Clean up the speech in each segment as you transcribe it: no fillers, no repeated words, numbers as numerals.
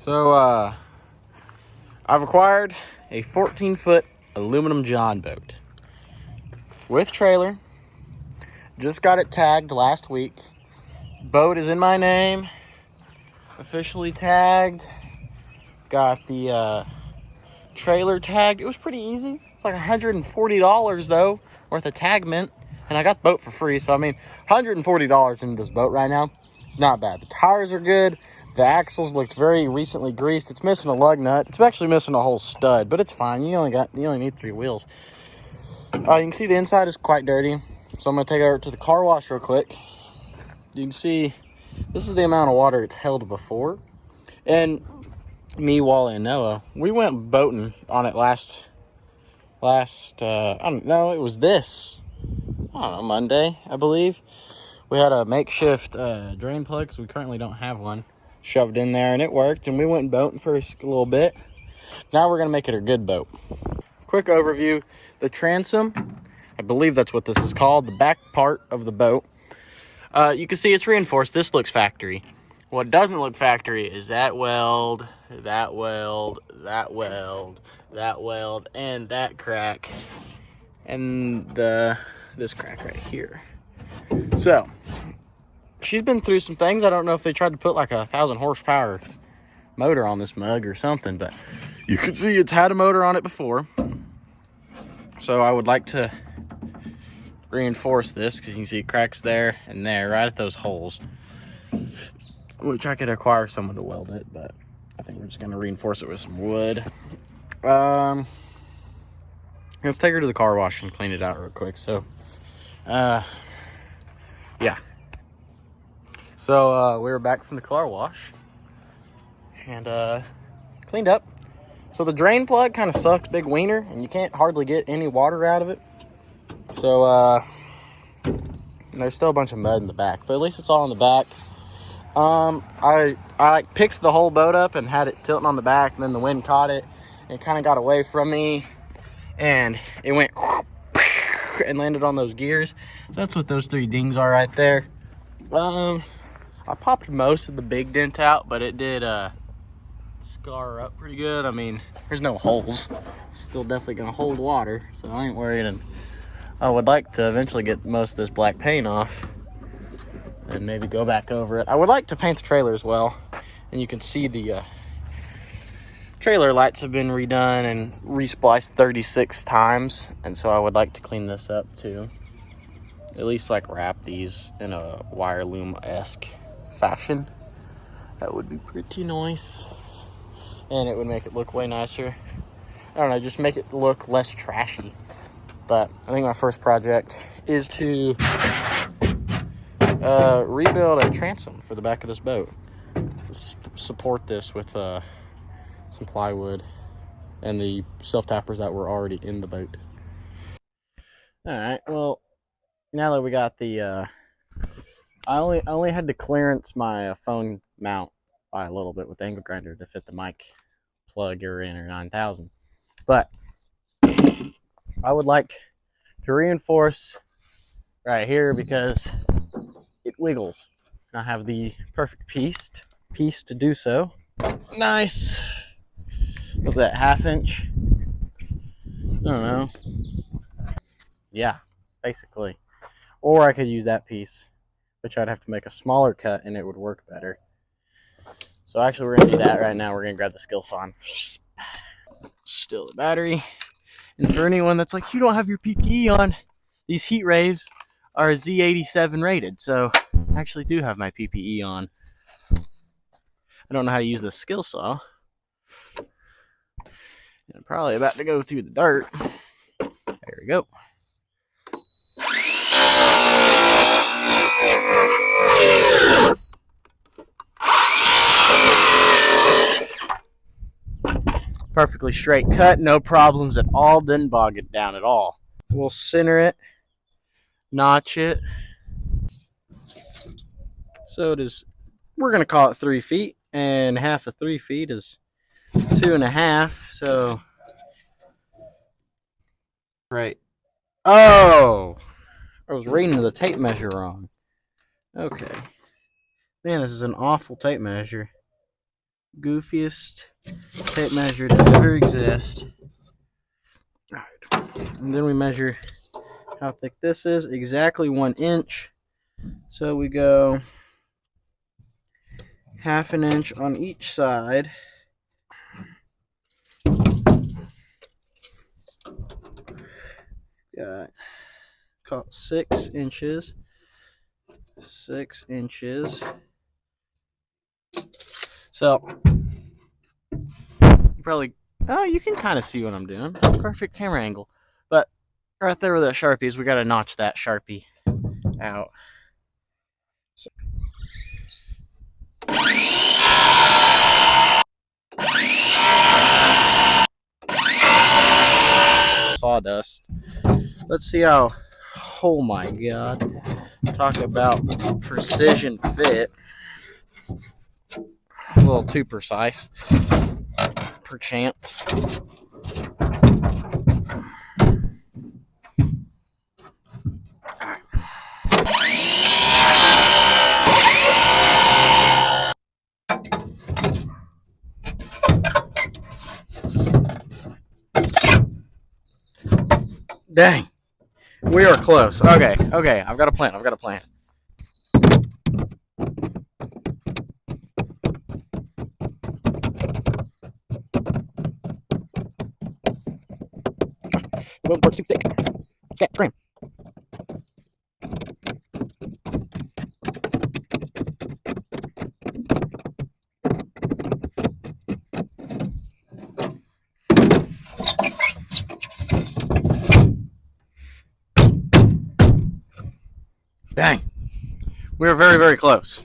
So, I've acquired a 14-foot aluminum John boat with trailer. Just got it tagged last week. Boat is in my name, officially tagged. Got the trailer tagged. It was pretty easy. It's like $140 though, worth of tag mint, and I got the boat for free. So I mean, $140 into this boat right now. It's not bad. The tires are good. The axles looked very recently greased. It's missing a lug nut. It's actually missing a whole stud, but it's fine. You only need 3 wheels. You can see the inside is quite dirty, so I'm gonna take it over to the car wash real quick. You can see this is the amount of water it's held before, and me, Wally, and Noah, we went boating on it last I don't know, it was Monday, I believe. We had a makeshift drain plug because we currently don't have one, shoved in there, and it worked, and we went boating for a little bit. Now we're gonna make it a good boat. Quick overview: the transom, I believe that's what this is called, the back part of the boat. You can see it's reinforced. This looks factory. What doesn't look factory is that weld, that weld, that weld, that weld, and that crack, and this crack right here. So she's been through some things. I don't know if they tried to put like a 1,000 horsepower motor on this mug or something, but you can see it's had a motor on it before. So I would like to reinforce this because you can see cracks there and there, right at those holes. Which I could acquire someone to weld it, but I think we're just gonna reinforce it with some wood. Let's take her to the car wash and clean it out real quick. So, yeah. So we were back from the car wash and cleaned up. So the drain plug kind of sucks, big wiener, and you can't hardly get any water out of it. So there's still a bunch of mud in the back, but at least it's all in the back. I like picked the whole boat up and had it tilting on the back, and then the wind caught it and it kind of got away from me and it went and landed on those gears. So that's what those 3 dings are right there. I popped most of the big dent out, but it did scar up pretty good. I mean, there's no holes. Still definitely gonna hold water, so I ain't worried. And I would like to eventually get most of this black paint off and maybe go back over it. I would like to paint the trailer as well. And you can see the trailer lights have been redone and respliced 36 times. And so I would like to clean this up too. At least like wrap these in a wire loom-esque fashion. That would be pretty nice. And it would make it look way nicer. I don't know, just make it look less trashy. But I think my first project is to rebuild a transom for the back of this boat. Support this with some plywood and the self-tappers that were already in the boat. Alright, well, now that we got the I only had to clearance my phone mount by a little bit with the angle grinder to fit the mic plug or in or 9000. But I would like to reinforce right here because it wiggles. And I have the perfect piece to do so. Nice. Was that 1/2 inch? I don't know. Yeah, basically. Or I could use that piece, which I'd have to make a smaller cut and it would work better. So actually we're gonna do that right now. We're gonna grab the skill saw and still the battery. And for anyone that's like, you don't have your PPE on, these heat rays are Z87 rated, so I actually do have my PPE on. I don't know how to use the skill saw. I'm probably about to go through the dirt. There we go. Perfectly straight cut, no problems at all, didn't bog it down at all. We'll center it, notch it. So it is, we're gonna call it 3 feet, and half of 3 feet is 2.5, so. Right. Oh! I was reading the tape measure wrong. Okay. Man, this is an awful tape measure. goofiest tape measure to ever exist. All right. And then we measure how thick this is, exactly 1 inch. So we go 1/2 inch on each side. Got call it 6 inches. 6 inches. So you probably, oh, you can kind of see what I'm doing. Perfect camera angle. But right there where that Sharpie is, we got to notch that Sharpie out. So, sawdust. Let's see how, oh my God. Talk about precision fit. A little too precise, perchance. Dang. We are close. Okay. I've got a plan. Well, it's too thick. Scott, scream. Dang. We are very, very close.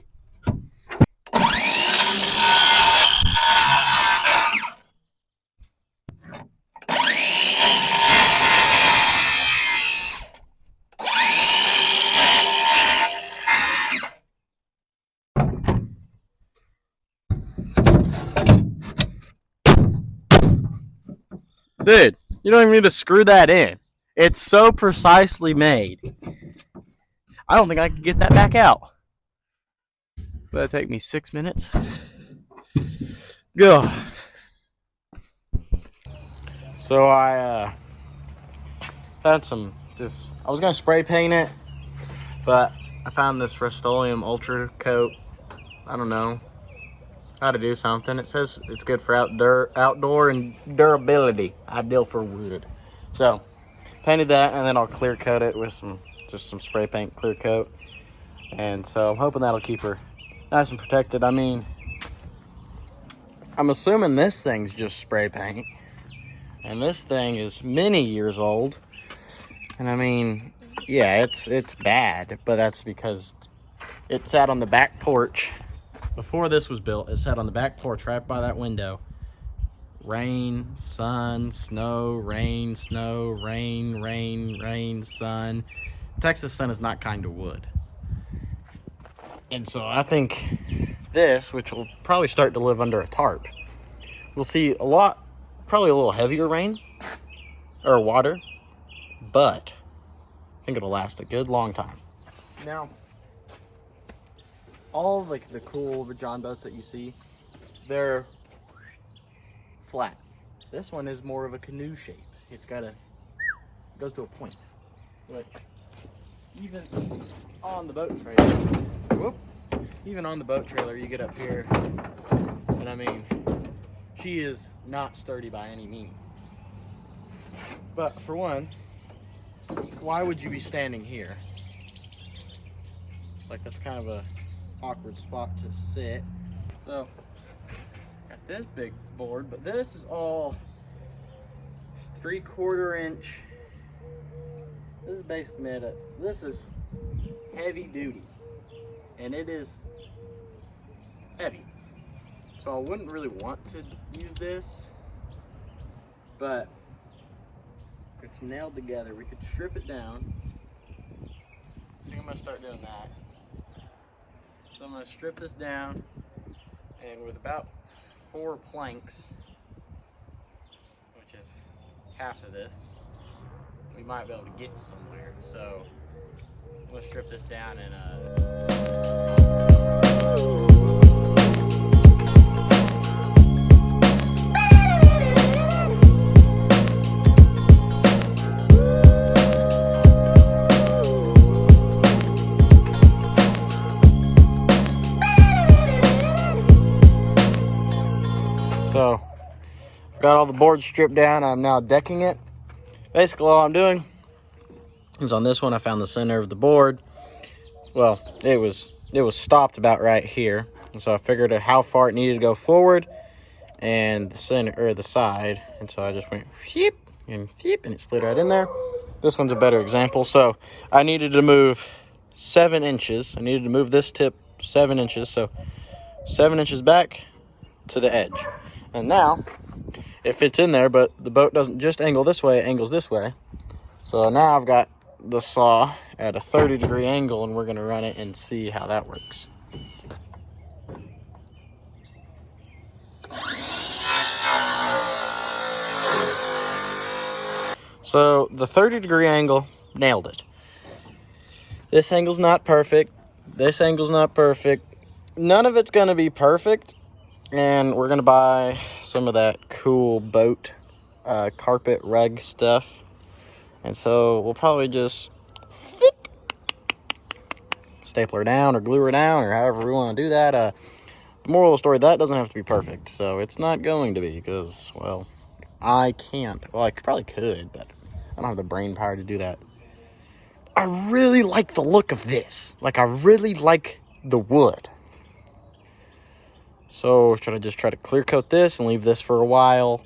Dude, you don't even need to screw that in. It's so precisely made. I don't think I can get that back out. That'll take me 6 minutes. Go. So I found some, I was going to spray paint it, but I found this Rust-Oleum Ultra Coat. I don't know how to do something. It says it's good for outdoor and durability, ideal for wood. So painted that, and then I'll clear coat it with just some spray paint clear coat. And so I'm hoping that'll keep her nice and protected. I mean, I'm assuming this thing's just spray paint, and this thing is many years old. And I mean, yeah, it's bad, but that's because it sat on the back porch. Before this was built, it sat on the back porch right by that window. Rain, sun, snow, rain, snow, rain, rain, rain, sun. Texas sun is not kind to wood. And so I think this, which will probably start to live under a tarp, we'll see probably a little heavier rain or water, but I think it'll last a good long time. Now, all like the cool John boats that you see, they're flat. This one is more of a canoe shape. It goes to a point, which even on the boat trailer, you get up here, and I mean, she is not sturdy by any means. But for one, why would you be standing here? Like, that's kind of a awkward spot to sit. So got this big board, but this is all 3/4 inch. This is basically made up. This is heavy duty, and it is heavy. So I wouldn't really want to use this, but it's nailed together. We could strip it down. I think I'm gonna start doing that. So I'm gonna strip this down, and with about 4 planks, which is half of this, we might be able to get somewhere. So I'm gonna strip this down and So I've got all the boards stripped down. I'm now decking it. Basically all I'm doing is on this one I found the center of the board. Well, it was stopped about right here. And so I figured out how far it needed to go forward and the center or the side. And so I just went and it slid right in there. This one's a better example. So I needed to move 7 inches. I needed to move this tip 7 inches. So 7 inches back to the edge. And now it fits in there, but the boat doesn't just angle this way, it angles this way. So now I've got the saw at a 30-degree angle, and we're going to run it and see how that works. So the 30-degree angle nailed it. This angle's not perfect. This angle's not perfect. None of it's going to be perfect. And we're going to buy some of that cool boat carpet rug stuff. And so we'll probably just staple her down or glue her down or however we want to do that. The moral of the story, that doesn't have to be perfect. So it's not going to be because, well, I can't. Well, I probably could, but I don't have the brain power to do that. I really like the look of this. Like, I really like the wood. So should I just try to clear coat this and leave this for a while?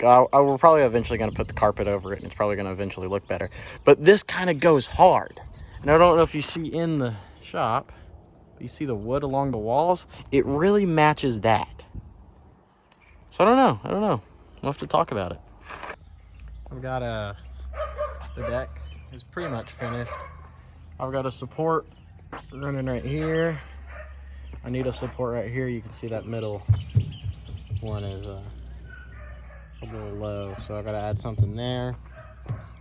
We're probably eventually going to put the carpet over it, and it's probably going to eventually look better. But this kind of goes hard. And I don't know if you see in the shop, but you see the wood along the walls? It really matches that. So I don't know. We'll have to talk about it. I've got the deck is pretty much finished. I've got a support running right here. I need a support right here. You can see that middle one is a little low, so I gotta add something there.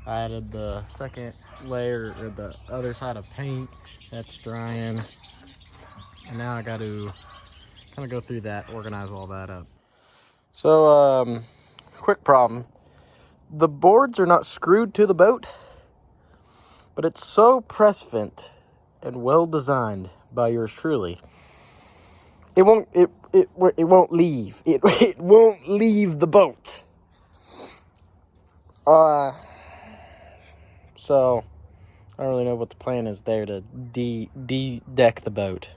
I added the second layer or the other side of paint. That's drying, and now I got to kind of go through that, organize all that up. So quick problem: the boards are not screwed to the boat, but it's so press fit and well designed by yours truly. It won't leave. It won't leave the boat. So I don't really know what the plan is there to de-deck the boat.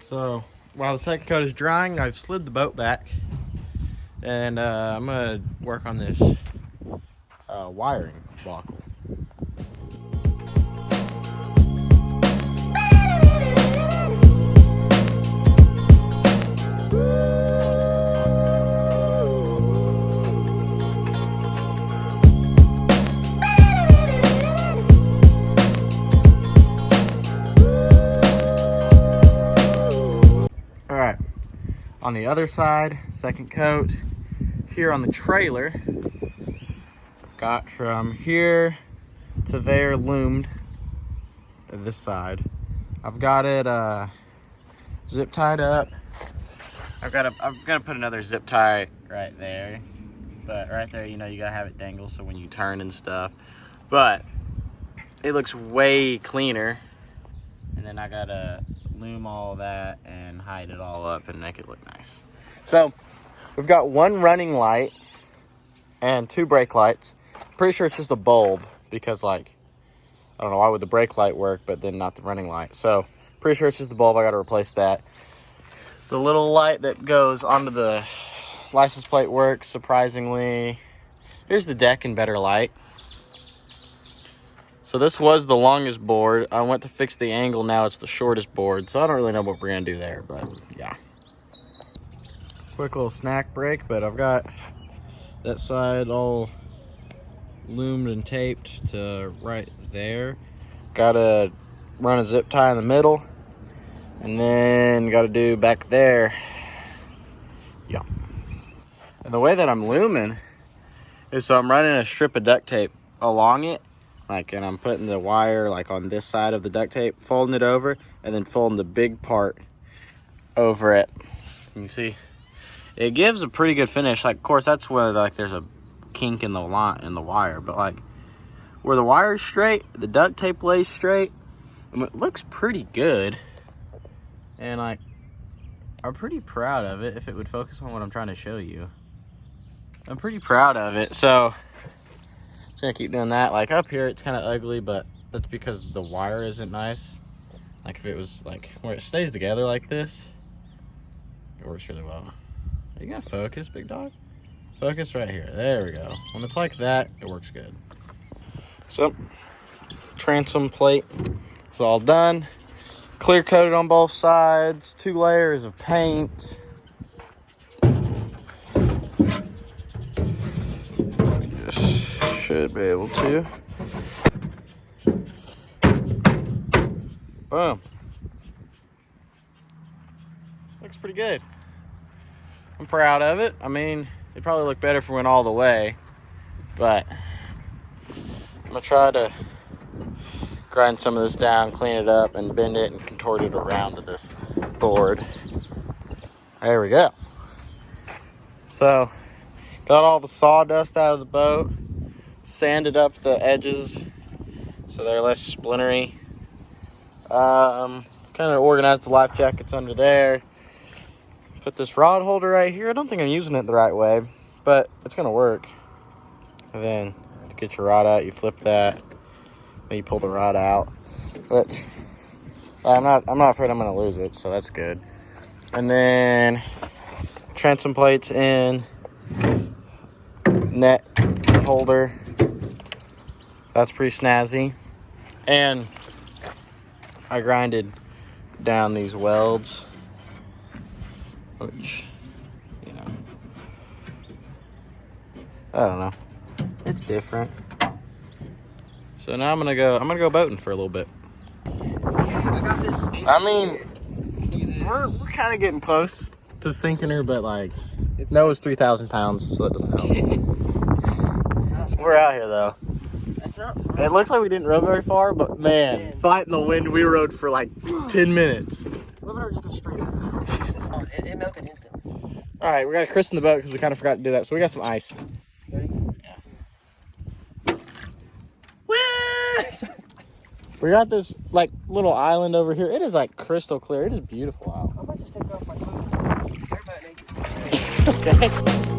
So while the second coat is drying, I've slid the boat back, and I'm gonna work on this wiring buckle. All right, on the other side, second coat here on the trailer. I've got from here to there loomed this side. I've got it zip tied up. I'm gonna put another zip tie right there, but right there, you know, you gotta have it dangle so when you turn and stuff. But it looks way cleaner, and then I gotta loom all that and hide it all up and make it look nice. So we've got one running light and 2 brake lights. Pretty sure it's just a bulb because, like, I don't know why would the brake light work but then not the running light. So pretty sure it's just the bulb. I got to replace that. The little light that goes onto the license plate works surprisingly. Here's the deck in better light. So this was the longest board. I went to fix the angle. Now it's the shortest board. So I don't really know what we're going to do there, but yeah. Quick little snack break, but I've got that side all loomed and taped to right there. Gotta run a zip tie in the middle, and then gotta do back there. Yeah. And the way that I'm looming is so I'm running a strip of duct tape along it, like, and I'm putting the wire like on this side of the duct tape, folding it over, and then folding the big part over it. You see? it gives a pretty good finish. Like, of course, that's where like there's a kink in the wire, but like where the wire's straight, the duct tape lays straight, I mean, it looks pretty good. And like, I'm pretty proud of it. If it would focus on what I'm trying to show you, I'm pretty proud of it. So just gonna keep doing that. Like up here, it's kind of ugly, but that's because the wire isn't nice. Like if it was like where it stays together like this, it works really well. Are you gonna focus, big dog? Focus right here. There we go. When it's like that, it works good. So, transom plate is all done. Clear coated on both sides. 2 layers of paint. Just should be able to. Boom. Looks pretty good. I'm proud of it. I mean, it probably look better if it went all the way, but I'm gonna try to grind some of this down, clean it up, and bend it and contort it around to this board. There we go. So, got all the sawdust out of the boat, sanded up the edges so they're less splintery. Kind of organized the life jackets under there. Put this rod holder right here. I don't think I'm using it the right way, but it's gonna work. And then to get your rod out, you flip that, then you pull the rod out, which I'm not afraid I'm gonna lose it, so that's good. And then transom plates in, net holder. That's pretty snazzy. And I grinded down these welds, which, you know, I don't know. It's different. So now I'm gonna go boating for a little bit. I got this. I mean, we're kind of getting close to sinking her, but like, Noah's 3,000 pounds, so it doesn't help. We're out here though. That's not fun. It looks like we didn't row very far, but man, fighting the wind, we rode for like 10 minutes. We're just go straight up. It melted instantly. All right, we got to christen the boat because we kind of forgot to do that. So we got some ice. Ready? Yeah. We got this like little island over here. It is like crystal clear. It is beautiful out. I might just take off my clothes. Everybody naked. Okay.